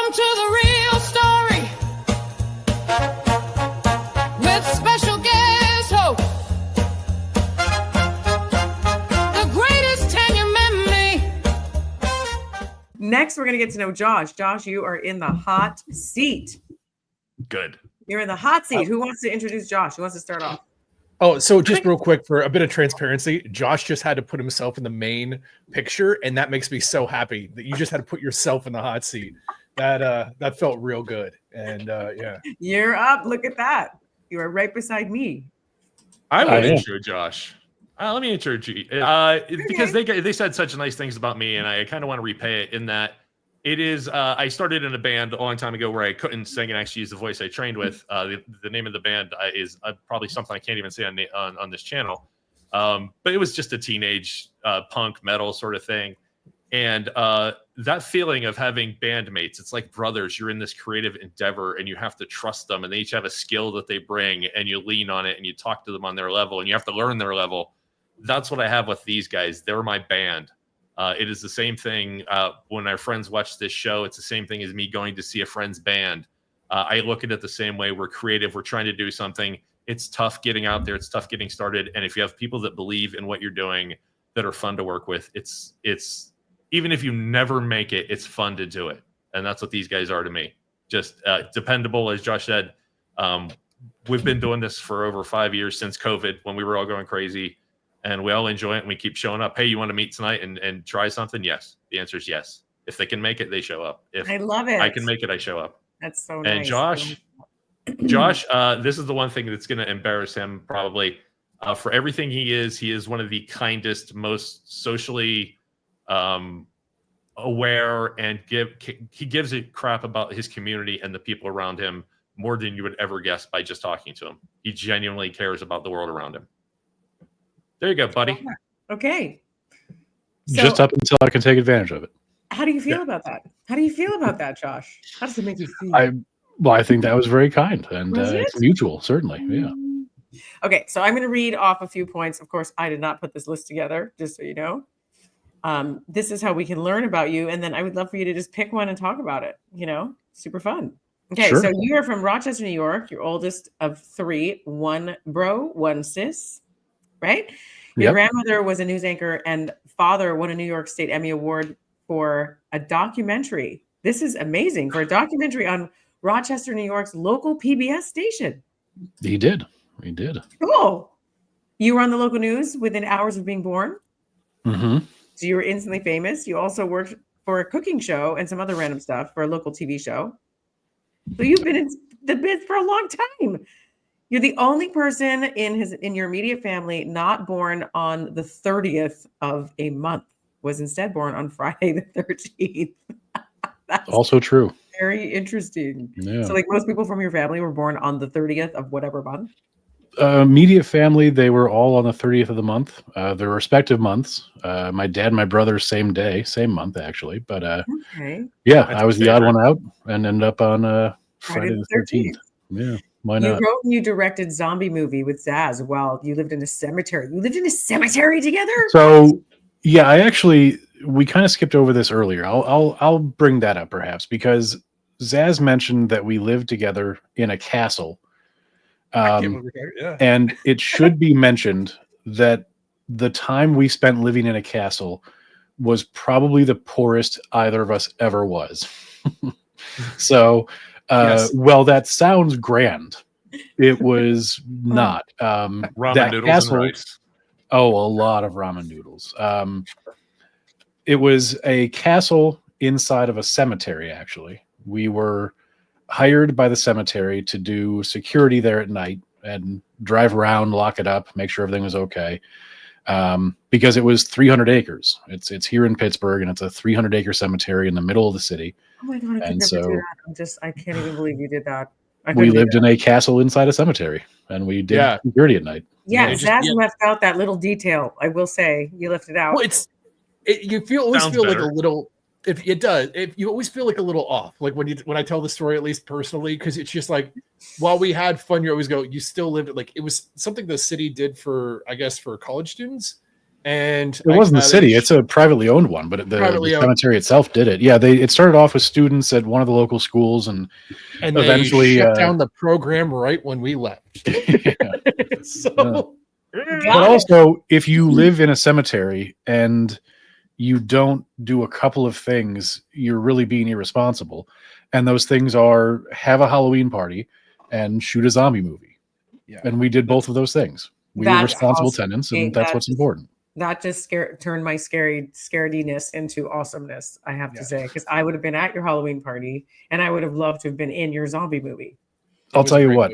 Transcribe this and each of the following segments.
Welcome to the real story with special guest host, the greatest Tanya Memme. Next, we're going to get to know Josh. Josh, you are in the hot seat. Good. You're in the hot seat. Who wants to introduce Josh? Who wants to start off? Oh, so just real quick for a bit of transparency, Josh just had to put himself in the main picture, and that makes me so happy that you just had to put yourself in the hot seat. That felt real good. And yeah. You're up. Look at that. You are right beside me. I will intro Josh. Let me intro you because they said such nice things about me, and I kind of want to repay it in that it is. I started in a band a long time ago where I couldn't sing and actually use the voice I trained with. The name of the band is probably something I can't even say on this channel, but it was just a teenage punk metal sort of thing, and that feeling of having bandmates, it's like brothers. You're in this creative endeavor, and you have to trust them, and they each have a skill that they bring, and you lean on it, and you talk to them on their level, and you have to learn their level. That's what I have with these guys. They're my band. It is the same thing when our friends watch this show. It's the same thing as me going to see a friend's band. I look at it the same way. We're creative. We're trying to do something. It's tough getting out there. It's tough getting started. And if you have people that believe in what you're doing that are fun to work with, it's even if you never make it, it's fun to do it. And that's what these guys are to me. Just dependable, as Josh said. We've been doing this for over 5 years since COVID when we were all going crazy. And we all enjoy it, and we keep showing up. Hey, you want to meet tonight and try something? Yes. The answer is yes. If they can make it, they show up. If I love it. I can make it, I show up. That's so nice. And Josh, this is the one thing that's going to embarrass him probably. For everything he is one of the kindest, most socially aware, and he gives a crap about his community and the people around him more than you would ever guess by just talking to him. He genuinely cares about the world around him. There you go, buddy. Okay. So, just up until I can take advantage of it. how do you feel about that? How do you feel about that, Josh? How does it make you feel? I think that was very kind, and Was it? it's mutual, certainly. Yeah. Okay, so I'm going to read off a few points. Of course, I did not put this list together, just so you know. This is how we can learn about you, and then I would love for you to just pick one and talk about it. Super fun. Okay, Sure. So you are from Rochester, New York. You're oldest of three, one bro, one sis, right? Your Yep. grandmother was a news anchor, and father won a New York State Emmy Award for a documentary. This is amazing, for a documentary on Rochester, New York's local PBS station. He did. Cool. You were on the local news within hours of being born. Mm-hmm. So you were instantly famous. You also worked for a cooking show and some other random stuff for a local TV show. So you've been in the biz for a long time. You're the only person in your immediate family not born on the 30th of a month. Was instead born on Friday the 13th. That's Also true. very interesting. Yeah. So like most people from your family were born on the 30th of whatever month. Immediate family, they were all on the 30th of the month, their respective months. My dad and my brother, same day, same month, actually. But Okay. yeah, That's I was your the odd favorite. one out and ended up on Friday the 13th. Yeah, why You not? wrote and you directed zombie movie with Zaz while you lived in a cemetery. You lived in a cemetery together? So yeah, we kind of skipped over this earlier. I'll bring that up perhaps because Zaz mentioned that we lived together in a castle. Yeah. And it should be mentioned that the time we spent living in a castle was probably the poorest either of us ever was. So, Yes. well, that sounds grand. It was not. Ramen That noodles castle, and rice. Oh, a lot of ramen noodles. It was a castle inside of a cemetery, actually. We were hired by the cemetery to do security there at night and drive around, lock it up, make sure everything was okay. Because it was 300 acres. It's here in Pittsburgh, and it's a 300-acre cemetery in the middle of the city. Oh my God, I could And never so- do that. I can't even believe you did that. We lived in a castle inside a cemetery, and we did Yeah. security at night. Yeah, Yeah, just- Zaz yeah. left out that little detail. I will say you left it out. Well, you always Sounds feel like better. a little. If it does, if you always feel like a little off, like when I tell the story, at least personally, because it's just like while we had fun, you always go, you still lived it. Like it was something the city did for, I guess, for college students, And It wasn't the city; they it's a privately owned one, but the Privately owned. cemetery itself did it. Yeah, it started off with students at one of the local schools, and and eventually, they shut down the program right when we left. So, but also, if you live in a cemetery and you don't do a couple of things, you're really being irresponsible. And those things are have a Halloween party and shoot a zombie movie. Yeah. And we did both of those things. We were That's responsible awesome. tenants, Hey, and that's what's important. That just turned my scarediness into awesomeness, I have to Yeah. say, because I would have been at your Halloween party and I would have loved to have been in your zombie movie. I'll was tell a you great what,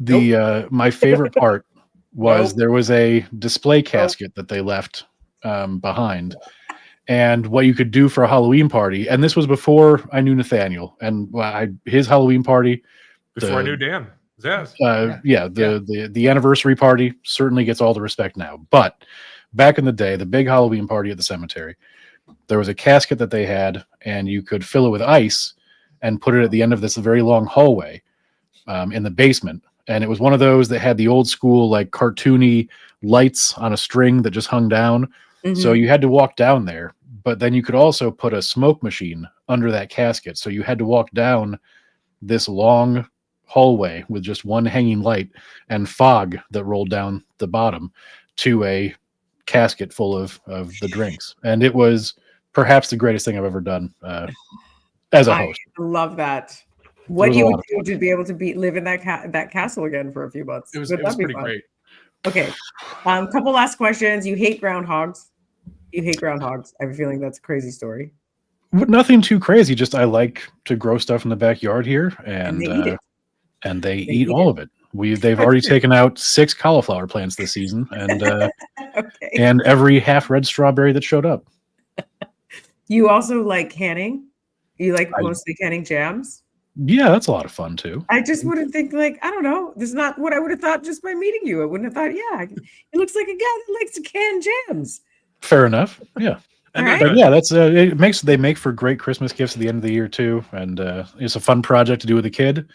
movie. my favorite part was Nope. there was a display casket that they left behind. And what you could do for a Halloween party, and this was before I knew Nathaniel, and his Halloween party, Before I knew Dan. Yes. the anniversary party certainly gets all the respect now. But back in the day, the big Halloween party at the cemetery, there was a casket that they had, and you could fill it with ice and put it at the end of this very long hallway in the basement. And it was one of those that had the old school, like cartoony lights on a string that just hung down. So Mhm. you had to walk down there, but then you could also put a smoke machine under that casket. So you had to walk down this long hallway with just one hanging light and fog that rolled down the bottom to a casket full of the drinks. And it was perhaps the greatest thing I've ever done as a host. I love that. What was you a would lot of do to be able to live in that castle again for a few months. It was Would that be pretty fun? great. Okay. Couple last questions. You hate groundhogs. You hate groundhogs. I have a feeling that's a crazy story. Nothing too crazy. Just I like to grow stuff in the backyard here, and they eat it. And they They eat eat all of it. They've already taken out 6 cauliflower plants this season, and Okay. and every half red strawberry that showed up. You also like canning? You like I- mostly canning jams? Yeah, that's a lot of fun too. I just wouldn't think like, I don't know. This is not what I would have thought just by meeting you. I wouldn't have thought, yeah, it looks like a guy that likes to can jams. Fair enough. Yeah, And All right. but yeah, that's they make for great Christmas gifts at the end of the year too, and it's a fun project to do with a kid,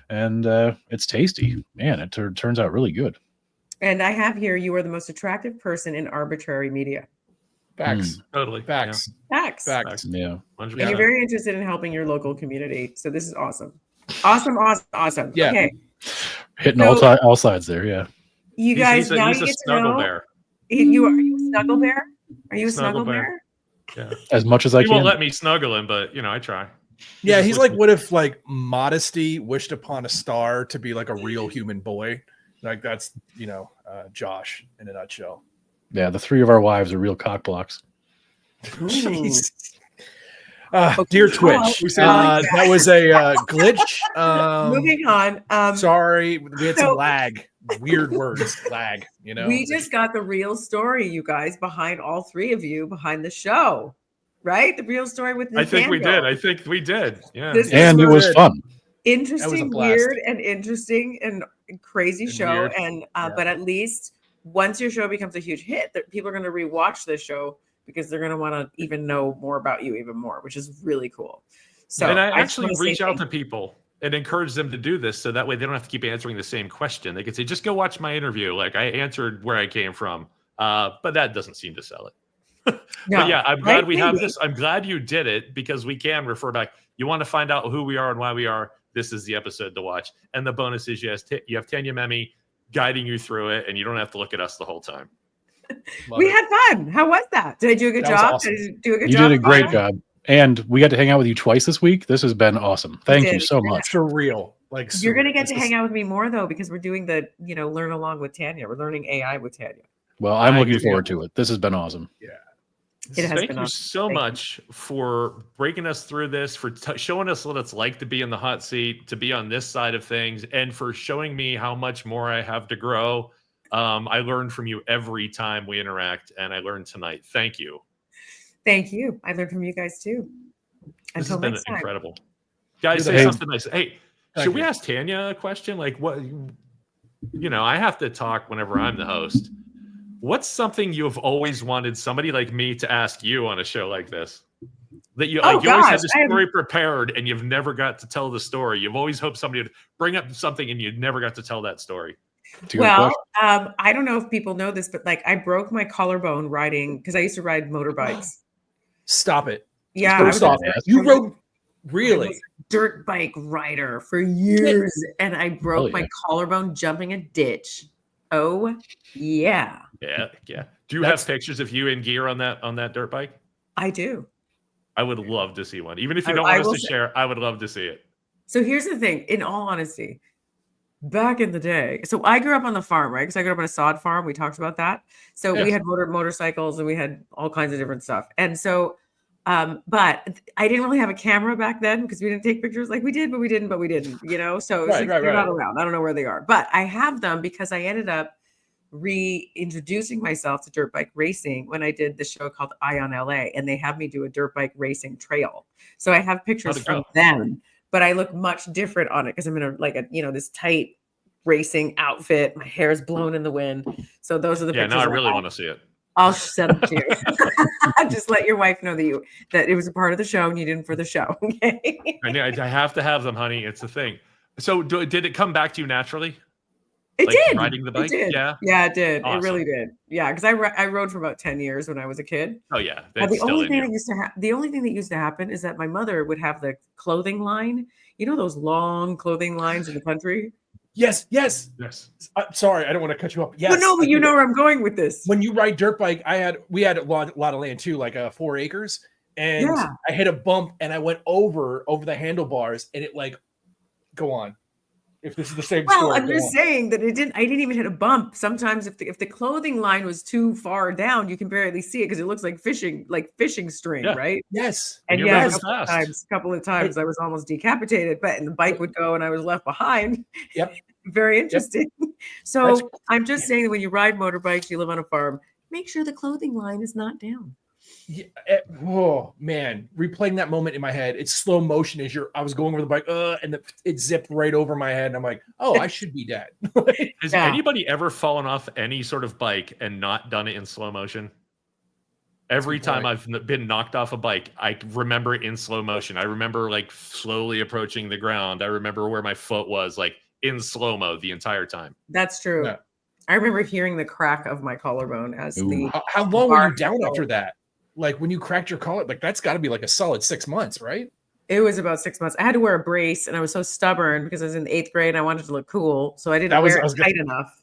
and it's tasty. Man, it turns out really good. And I have here, you are the most attractive person in arbitrary media. Facts. Totally. Facts. Facts. Yeah. 100%. And you're very interested in helping your local community. So this is awesome. Awesome. Yeah. Okay. Hitting So- all sides there. Yeah. You guys, now he's you a get to snuggle know. bear. Are you a snuggle bear? Are you a snuggle bear? Yeah. As much as I He won't can. let me snuggle him, but I try. Yeah, just he's looks like, what if like modesty wished upon a star to be like a real human boy? Like that's Josh in a nutshell. Yeah, the 3 of our wives are real cock blocks. Jeez. Okay. Dear Twitch, that was a glitch. Moving on. Sorry, we had so- some lag. Weird words, lag. We just got the real story, you guys, behind all 3 of you behind the show, right? The real story with I think we did. Nathaniel. I think we did. Yeah. This And it was good. fun. Interesting, blast. weird, and interesting and crazy And show. weird. And Yeah. but at least once your show becomes a huge hit, that people are going to rewatch this show because they're going to want to even know more about you even more, which is really cool. So and I just actually wanna say reach out thank to people and encourage them to do this so that way they don't have to keep answering the same question. They can say, just go watch my interview. Like I answered where I came from. But that doesn't seem to sell it. No, But yeah, I'm glad right? we have Maybe. this. I'm glad you did it because we can refer back. You want to find out who we are and why we are. This is the episode to watch. And the bonus is you have Tanya Memme guiding you through it, and you don't have to look at us the whole time. We had fun. How was that? Did I do a good That was job? awesome. Did I do a good You job? did a great Anna? job. And we got to hang out with you twice this week. This has been awesome. Thank you did. so much. surreal. Like You're going to surreal. get to This hang is- out with me more though, because we're doing the, learn along with Tanya. We're learning AI with Tanya. Well, I'm I looking agree. forward to it. This has been awesome. It has Thank been you awesome. so Thank you. much for breaking us through this, for showing us what it's like to be in the hot seat, to be on this side of things, and for showing me how much more I have to grow. I learn from you every time we interact, and I learned tonight. Thank you. Thank you. I learned from you guys too. This Until has been next time. incredible. Guys, You're the say best. something nice. Hey, Thank should we you. ask Tanya a question? Like what, I have to talk whenever I'm the host. What's something you have always wanted somebody like me to ask you on a show like this? That you, Oh, you always had gosh, the story prepared and you've never got to tell the story. You've always hoped somebody would bring up something and you never got to tell that story. It's a good Well, question. I don't know if people know this, but like I broke my collarbone riding because I used to ride motorbikes. Stop it. Yeah, I pretty was a badass. dirt- You I was a- rode I really? was a dirt bike rider for years, and I broke yeah. my collarbone jumping a ditch. Oh yeah, Yeah, yeah. Do you That's- have pictures of you in gear on that dirt bike? I do. I would love to see one. Even if you I- don't I want us will to say- share, I would love to see it. So here's the thing, in all honesty, back in the day, so I grew up on the farm, right? Because I grew up on a sod farm. We talked about that. So we Yes. had motorcycles and we had all kinds of different stuff. And so, but I didn't really have a camera back then because we didn't take pictures like we did, but we didn't, you know? So it was Right, like, they're not right. around. I don't know where they are, but I have them because I ended up reintroducing myself to dirt bike racing when I did the show called Eye on LA, and they have me do a dirt bike racing trail. So I have pictures How'd it from go? them, but I look much different on it because I'm in this tight racing outfit. My hair is blown in the wind. So those are the Yeah, pictures. no, I really want to see it. I'll send them to you. Just let your wife know that it was a part of the show and you didn't for the show. Okay. I have to have them, honey. It's the thing. So did it come back to you naturally? It Like did. riding the bike? It did. Yeah. Yeah, it did. Awesome. It really did. Yeah, because I rode for about 10 years when I was a kid. Oh yeah. Now, That's the still only in thing you. that used to happen is that my mother would have the clothing line. You know those long clothing lines in the country? Yes. Yes. I'm sorry, I don't want to cut you off. Yes. Well, no, but I you do. know where I'm going with this. When you ride dirt bike, we had a lot of land too, like 4 acres. And Yeah. I hit a bump and I went over the handlebars and it like go on. If this is the same Well, story. I'm go just on. saying that I didn't even hit a bump. Sometimes if the clothing line was too far down, you can barely see it because it looks like fishing string, Yeah. right? Yes. And you're yeah, moving a fast. couple of times I was almost decapitated, and the bike would go and I was left behind. Yep. Very interesting. So That's- I'm just saying that when you ride motorbikes, you live on a farm, make sure the clothing line is not down. Yeah, oh man, replaying that moment in my head. It's slow motion as I was going over the bike, and it zipped right over my head, and I'm like, oh, I should be dead. Has Yeah. anybody ever fallen off any sort of bike and not done it in slow motion? Every time I've been knocked off a bike, I remember it in slow motion. I remember like slowly approaching the ground. I remember where my foot was, like in slow mo the entire time. That's true. Yeah. I remember hearing the crack of my collarbone as Ooh. the How long were you Bar- down after that? Like when you cracked your collar, like that's got to be like a solid 6 months, right? It was about 6 months. I had to wear a brace, and I was so stubborn because I was in the 8th grade and I wanted to look cool, so I didn't wear it tight enough.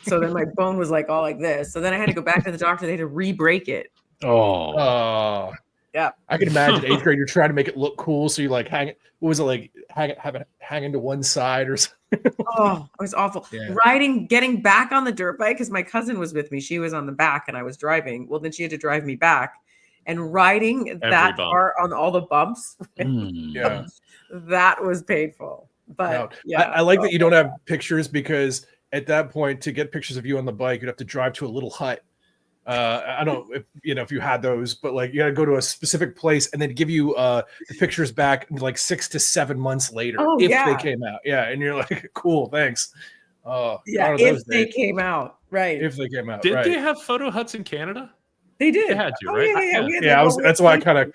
So then my bone was like all like this. So then I had to go back to the doctor. They had to re-break it. Oh, Yeah. I can imagine 8th grade. You're trying to make it look cool, so you like hang it. What was it like? Have it hanging to one side or something? Oh, it was awful. Yeah. Getting back on the dirt bike because my cousin was with me. She was on the back and I was driving. Well, then she had to drive me back. And riding that bump. far on all the bumps, Yeah. that was painful. But No. yeah, I like that you don't have pictures because at that point, to get pictures of you on the bike, you'd have to drive to a little hut. I don't know if you had those, but like you got to go to a specific place and then give you the pictures back like 6 to 7 months later if they came out. Yeah, and you're like, cool, thanks. yeah, if they came out, right? If they came out, Did right. they have photo huts in Canada? They did. They had to, Oh, right? Yeah, we had Yeah, like, that's why I kind of.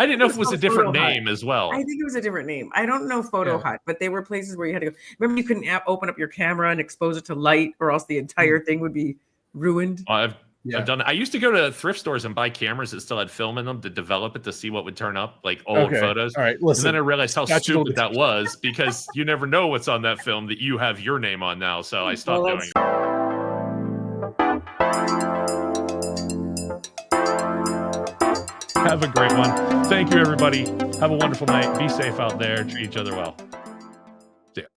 I didn't know if it was a called different Photo Hut. name as well. I think it was a different name. I don't know Photo Yeah. Hut, but they were places where you had to go. Remember, you couldn't open up your camera and expose it to light, or else the entire thing would be ruined. I've Yeah. done. I used to go to thrift stores and buy cameras that still had film in them to develop it to see what would turn up, like old photos. All right, And listen. then I realized how Statute of stupid that was because you never know what's on that film that you have your name on now. So I stopped Well, doing it. Have a great one. Thank you, everybody. Have a wonderful night. Be safe out there. Treat each other well.